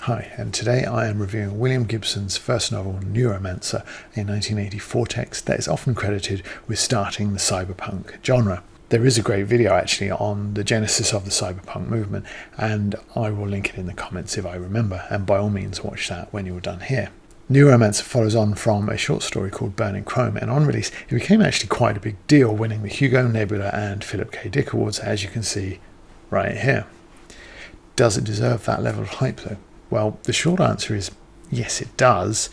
Hi, and today I am reviewing William Gibson's first novel, Neuromancer, a 1984 text that is often credited with starting the cyberpunk genre. There is a great video actually on the genesis of the cyberpunk movement, and I will link it in the comments if I remember, and by all means watch that when you're done here. Neuromancer follows on from a short story called Burning Chrome, and on release it became actually quite a big deal, winning the Hugo, Nebula and Philip K. Dick Awards, as you can see right here. Does it deserve that level of hype though? Well, the short answer is yes, it does,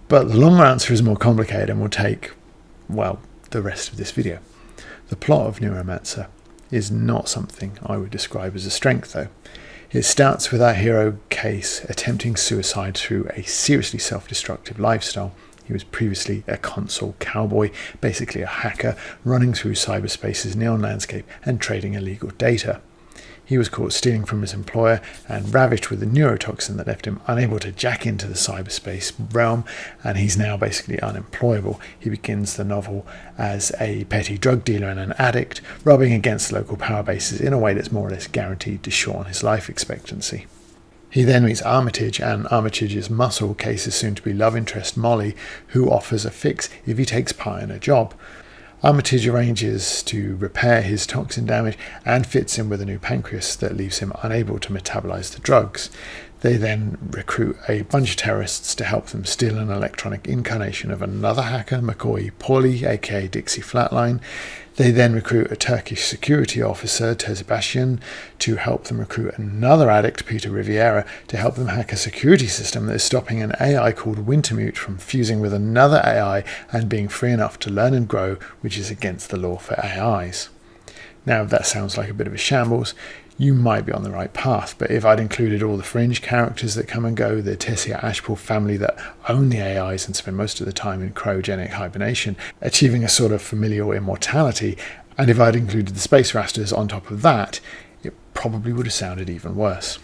but the longer answer is more complicated and will take, well, the rest of this video. The plot of Neuromancer is not something I would describe as a strength though. It starts with our hero Case attempting suicide through a seriously self-destructive lifestyle. He was previously a console cowboy, basically a hacker, running through cyberspace's neon landscape and trading illegal data. He was caught stealing from his employer and ravaged with the neurotoxin that left him unable to jack into the cyberspace realm, and he's now basically unemployable. He begins the novel as a petty drug dealer and an addict, rubbing against local power bases in a way that's more or less guaranteed to shorten his life expectancy. He then meets Armitage, and Armitage's muscle, Case's soon-to-be love interest Molly, who offers a fix if he takes part in a job. Armitage arranges to repair his toxin damage and fits in with a new pancreas that leaves him unable to metabolize the drugs. They then recruit a bunch of terrorists to help them steal an electronic incarnation of another hacker, McCoy Pauly, aka Dixie Flatline. They then recruit a Turkish security officer, Terzibastian, to help them recruit another addict, Peter Riviera, to help them hack a security system that is stopping an AI called Wintermute from fusing with another AI and being free enough to learn and grow, which is against the law for AIs. Now, if that sounds like a bit of a shambles, you might be on the right path, but if I'd included all the fringe characters that come and go, the Tessia Ashpool family that own the AIs and spend most of the time in cryogenic hibernation, achieving a sort of familial immortality, and if I'd included the Space Rasters on top of that, it probably would have sounded even worse.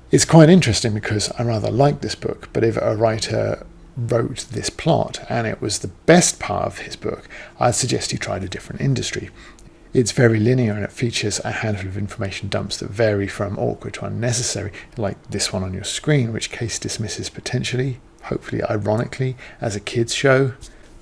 It's quite interesting because I rather like this book, but if a writer wrote this plot and it was the best part of his book, I'd suggest he tried a different industry. It's very linear and it features a handful of information dumps that vary from awkward to unnecessary, like this one on your screen, which Case dismisses potentially, hopefully ironically, as a kids' show.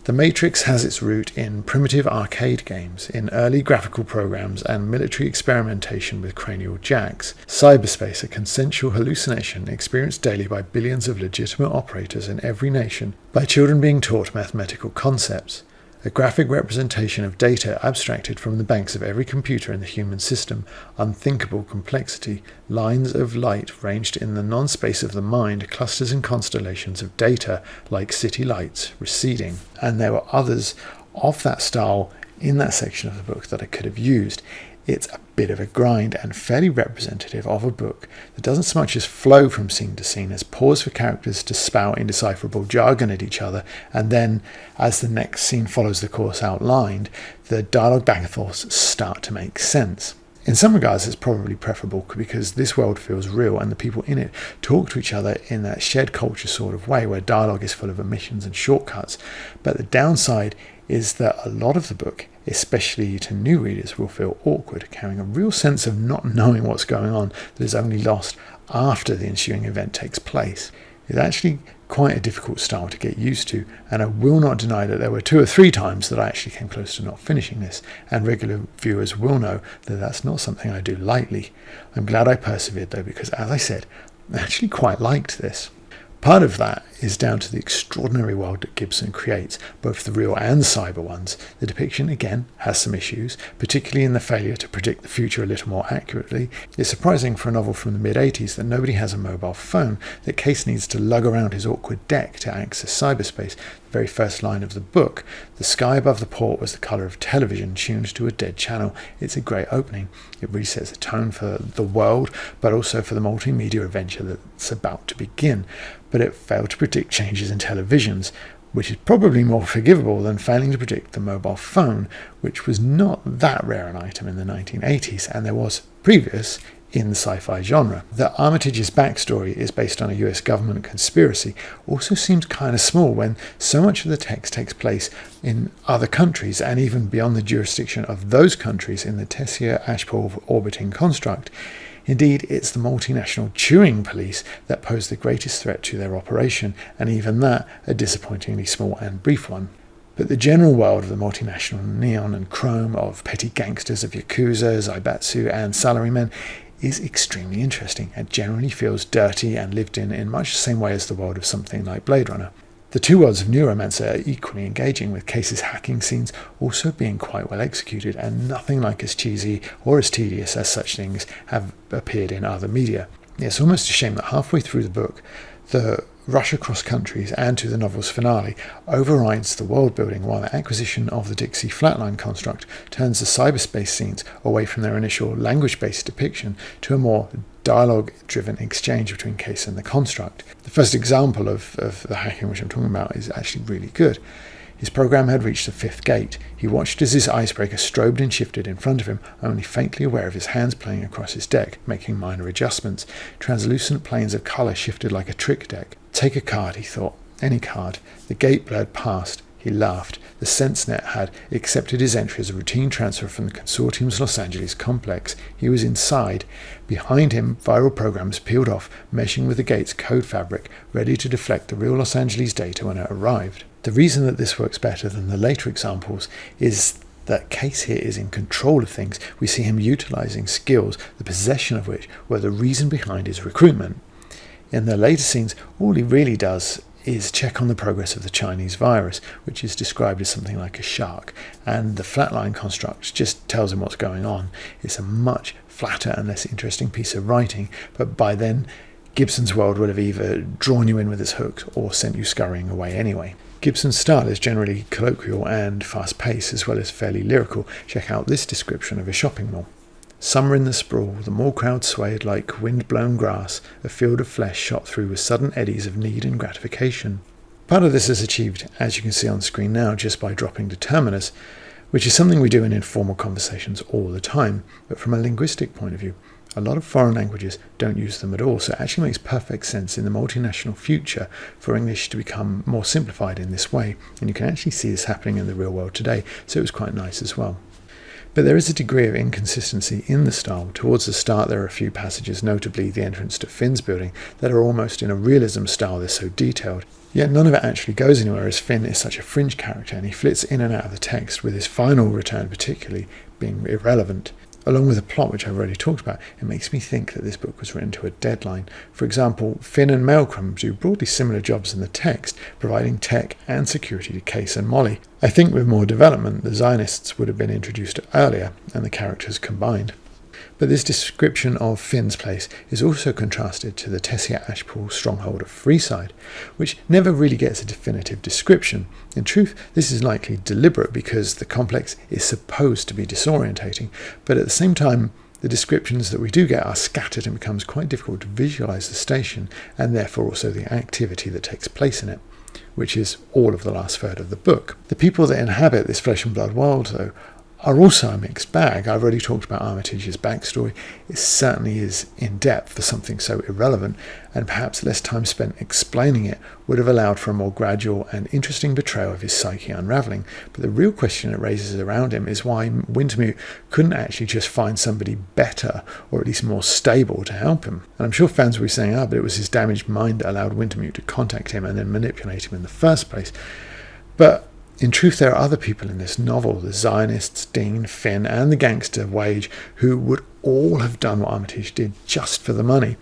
The Matrix has its root in primitive arcade games, in early graphical programs and military experimentation with cranial jacks. Cyberspace, a consensual hallucination experienced daily by billions of legitimate operators in every nation, by children being taught mathematical concepts. A graphic representation of data abstracted from the banks of every computer in the human system, unthinkable complexity, lines of light ranged in the non-space of the mind, clusters and constellations of data like city lights receding. And there were others of that style in that section of the book that I could have used. It's a bit of a grind and fairly representative of a book that doesn't so much as flow from scene to scene as pause for characters to spout indecipherable jargon at each other, and then, as the next scene follows the course outlined, the dialogue back and forth start to make sense. In some regards, it's probably preferable because this world feels real and the people in it talk to each other in that shared culture sort of way where dialogue is full of omissions and shortcuts. But the downside is that a lot of the book, especially to new readers, will feel awkward, carrying a real sense of not knowing what's going on that is only lost after the ensuing event takes place. It's actually quite a difficult style to get used to, and I will not deny that there were 2 or 3 times that I actually came close to not finishing this, and regular viewers will know that that's not something I do lightly. I'm glad I persevered though, because as I said, I actually quite liked this. Part of that is down to the extraordinary world that Gibson creates, both the real and cyber ones. The depiction, again, has some issues, particularly in the failure to predict the future a little more accurately. It's surprising for a novel from the mid-80s that nobody has a mobile phone, that Case needs to lug around his awkward deck to access cyberspace. The very first line of the book, "The sky above the port was the colour of television tuned to a dead channel." It's a great opening. It really sets the tone for the world, but also for the multimedia adventure that's about to begin. But it failed to predict changes in televisions, which is probably more forgivable than failing to predict the mobile phone, which was not that rare an item in the 1980s, and there was previous in the sci-fi genre. That Armitage's backstory is based on a US government conspiracy also seems kind of small when so much of the text takes place in other countries and even beyond the jurisdiction of those countries in the Tessia Ashpool orbiting construct. Indeed, it's the multinational Turing police that pose the greatest threat to their operation, and even that a disappointingly small and brief one. But the general world of the multinational neon and chrome, of petty gangsters, of yakuza, zaibatsu and salarymen is extremely interesting and generally feels dirty and lived in much the same way as the world of something like Blade Runner. The two worlds of Neuromancer are equally engaging, with Case's hacking scenes also being quite well executed and nothing like as cheesy or as tedious as such things have appeared in other media. It's almost a shame that halfway through the book, the rush across countries and to the novel's finale overrides the world building, while the acquisition of the Dixie Flatline construct turns the cyberspace scenes away from their initial language-based depiction to a more dialogue-driven exchange between Case and the construct. The first example of the hacking which I'm talking about is actually really good. His program had reached the fifth gate. He watched as his icebreaker strobed and shifted in front of him, only faintly aware of his hands playing across his deck, making minor adjustments. Translucent planes of colour shifted like a trick deck. Take a card, he thought. Any card. The gate blurred past. He laughed. The SenseNet had accepted his entry as a routine transfer from the consortium's Los Angeles complex. He was inside. Behind him, viral programs peeled off, meshing with the gate's code fabric, ready to deflect the real Los Angeles data when it arrived. The reason that this works better than the later examples is that Case here is in control of things. We see him utilizing skills, the possession of which were the reason behind his recruitment. In the later scenes, all he really does is check on the progress of the Chinese virus, which is described as something like a shark, and the flatline construct just tells him what's going on. It's a much flatter and less interesting piece of writing, but by then Gibson's world would have either drawn you in with his hooks or sent you scurrying away anyway. Gibson's style is generally colloquial and fast-paced, as well as fairly lyrical. Check out this description of a shopping mall. Summer in the sprawl, the mall crowd swayed like wind-blown grass, a field of flesh shot through with sudden eddies of need and gratification. Part of this is achieved, as you can see on screen now, just by dropping determiners, which is something we do in informal conversations all the time, but from a linguistic point of view, a lot of foreign languages don't use them at all, so it actually makes perfect sense in the multinational future for English to become more simplified in this way, and you can actually see this happening in the real world today, so it was quite nice as well. But there is a degree of inconsistency in the style. Towards the start there are a few passages, notably the entrance to Finn's building, that are almost in a realism style. They're so detailed. Yet none of it actually goes anywhere, as Finn is such a fringe character and he flits in and out of the text, with his final return particularly being irrelevant. Along with the plot, which I've already talked about, it makes me think that this book was written to a deadline. For example, Finn and Malcolm do broadly similar jobs in the text, providing tech and security to Case and Molly. I think with more development, the Zionists would have been introduced earlier, and the characters combined. But this description of Finn's place is also contrasted to the Tessia Ashpool stronghold of Freeside, which never really gets a definitive description. In truth, this is likely deliberate because the complex is supposed to be disorientating, but at the same time, the descriptions that we do get are scattered and it becomes quite difficult to visualize the station and therefore also the activity that takes place in it, which is all of the last third of the book. The people that inhabit this flesh and blood world, though, are also a mixed bag. I've already talked about Armitage's backstory. It certainly is in depth for something so irrelevant, and perhaps less time spent explaining it would have allowed for a more gradual and interesting betrayal of his psyche unravelling. But the real question it raises around him is why Wintermute couldn't actually just find somebody better, or at least more stable, to help him. And I'm sure fans will be saying, but it was his damaged mind that allowed Wintermute to contact him and then manipulate him in the first place. But in truth, there are other people in this novel, the Zionists, Dean, Finn, and the gangster Wage, who would all have done what Armitage did just for the money.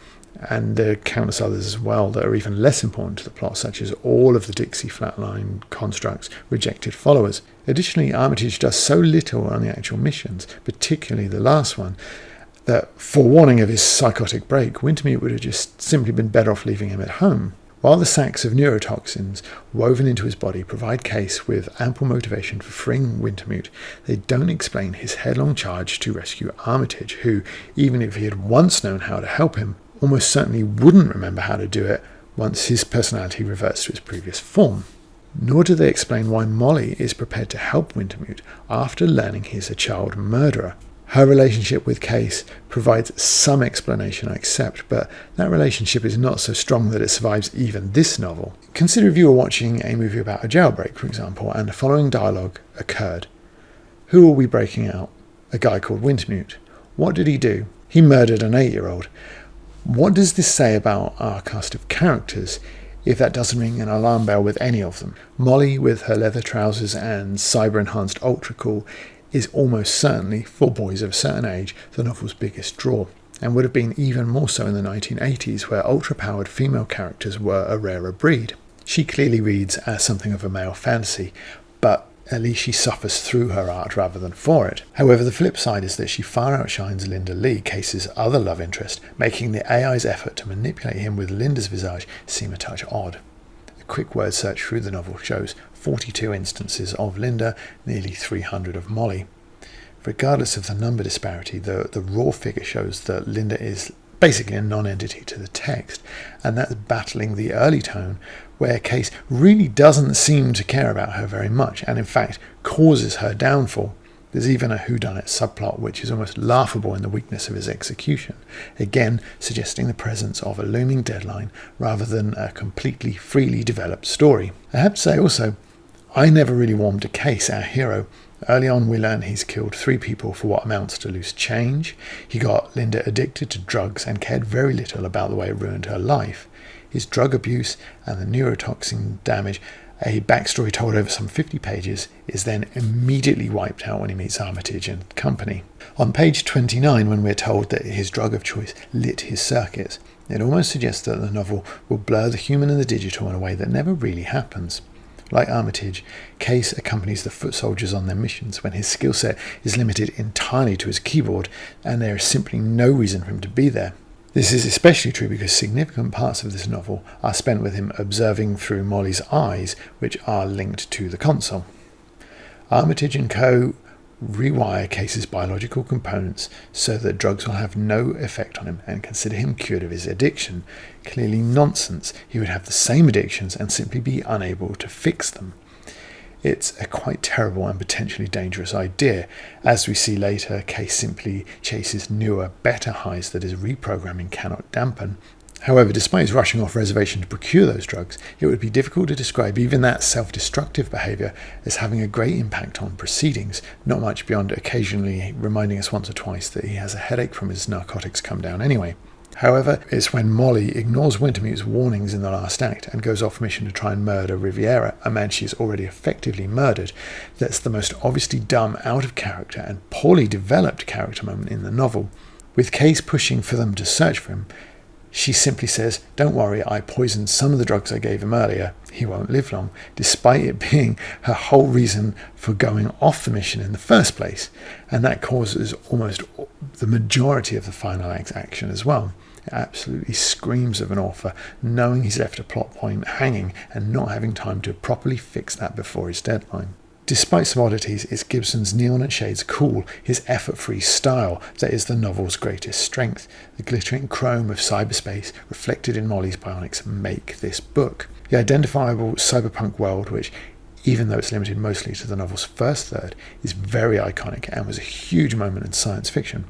And there are countless others as well that are even less important to the plot, such as all of the Dixie Flatline construct's rejected followers. Additionally, Armitage does so little on the actual missions, particularly the last one, that forewarning of his psychotic break, Wintermute would have just simply been better off leaving him at home. While the sacks of neurotoxins woven into his body provide Case with ample motivation for freeing Wintermute, they don't explain his headlong charge to rescue Armitage, who, even if he had once known how to help him, almost certainly wouldn't remember how to do it once his personality reverts to its previous form. Nor do they explain why Molly is prepared to help Wintermute after learning he's a child murderer. Her relationship with Case provides some explanation, I accept, but that relationship is not so strong that it survives even this novel. Consider if you were watching a movie about a jailbreak, for example, and the following dialogue occurred. Who are we breaking out? A guy called Wintermute. What did he do? He murdered an 8-year-old. What does this say about our cast of characters if that doesn't ring an alarm bell with any of them? Molly, with her leather trousers and cyber-enhanced ultra cool, is almost certainly, for boys of a certain age, the novel's biggest draw, and would have been even more so in the 1980s, where ultra-powered female characters were a rarer breed. She clearly reads as something of a male fantasy, but at least she suffers through her art rather than for it. However, the flip side is that she far outshines Linda Lee, Case's other love interest, making the AI's effort to manipulate him with Linda's visage seem a touch odd. A quick word search through the novel shows 42 instances of Linda, nearly 300 of Molly. Regardless of the number disparity, the raw figure shows that Linda is basically a non-entity to the text, and that's battling the early tone where Case really doesn't seem to care about her very much, and in fact causes her downfall. There's even a Whodunit Subplot which is almost laughable in the weakness of his execution, again suggesting the presence of a looming deadline rather than a completely freely developed story. I have to say also, I never really warmed to Case, our hero. Early on we learn he's killed 3 people for what amounts to loose change. He got Linda addicted to drugs and cared very little about the way it ruined her life. His drug abuse and the neurotoxin damage, a backstory told over some 50 pages, is then immediately wiped out when he meets Armitage and company. On page 29, when we're told that his drug of choice lit his circuits, it almost suggests that the novel will blur the human and the digital in a way that never really happens. Like Armitage, Case accompanies the foot soldiers on their missions when his skill set is limited entirely to his keyboard and there is simply no reason for him to be there. This is especially true because significant parts of this novel are spent with him observing through Molly's eyes, which are linked to the console. Armitage and co. rewire Case's biological components so that drugs will have no effect on him and consider him cured of his addiction. Clearly nonsense. He would have the same addictions and simply be unable to fix them. It's a quite terrible and potentially dangerous idea. As we see later, Case simply chases newer, better highs that his reprogramming cannot dampen. However, despite his rushing off reservation to procure those drugs, it would be difficult to describe even that self-destructive behaviour as having a great impact on proceedings, not much beyond occasionally reminding us once or twice that he has a headache from his narcotics come down anyway. However, it's when Molly ignores Wintermute's warnings in the last act and goes off mission to try and murder Riviera, a man she's already effectively murdered, that's the most obviously dumb, out of character and poorly developed character moment in the novel. With Case pushing for them to search for him, she simply says, "Don't worry, I poisoned some of the drugs I gave him earlier. He won't live long," despite it being her whole reason for going off the mission in the first place. And that causes almost the majority of the final act's action as well. It absolutely screams of an author knowing he's left a plot point hanging and not having time to properly fix that before his deadline. Despite some oddities, it's Gibson's neon and shades cool, his effort-free style, that is the novel's greatest strength. The glittering chrome of cyberspace reflected in Molly's bionics make this book. The identifiable cyberpunk world, which, even though it's limited mostly to the novel's first third, is very iconic and was a huge moment in science fiction.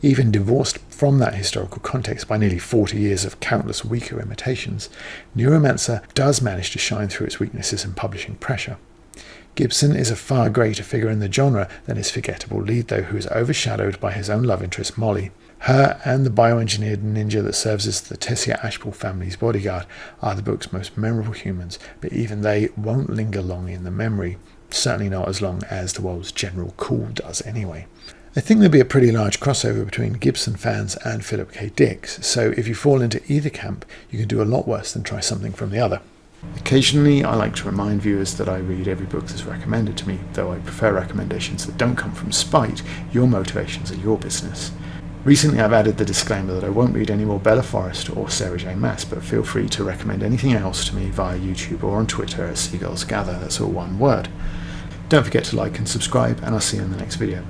Even divorced from that historical context by nearly 40 years of countless weaker imitations, Neuromancer does manage to shine through its weaknesses and publishing pressure. Gibson is a far greater figure in the genre than his forgettable lead, though, who is overshadowed by his own love interest, Molly. Her and the bioengineered ninja that serves as the Tessia Ashpool family's bodyguard are the book's most memorable humans, but even they won't linger long in the memory, certainly not as long as the world's general cool does anyway. I think there'll be a pretty large crossover between Gibson fans and Philip K. Dick's, so if you fall into either camp, you can do a lot worse than try something from the other. Occasionally, I like to remind viewers that I read every book that's recommended to me, though I prefer recommendations that don't come from spite. Your motivations are your business. Recently, I've added the disclaimer that I won't read any more Bella Forrest or Sarah J. Maas, but feel free to recommend anything else to me via YouTube or on Twitter as Seagulls Gather. That's all one word. Don't forget to like and subscribe, and I'll see you in the next video.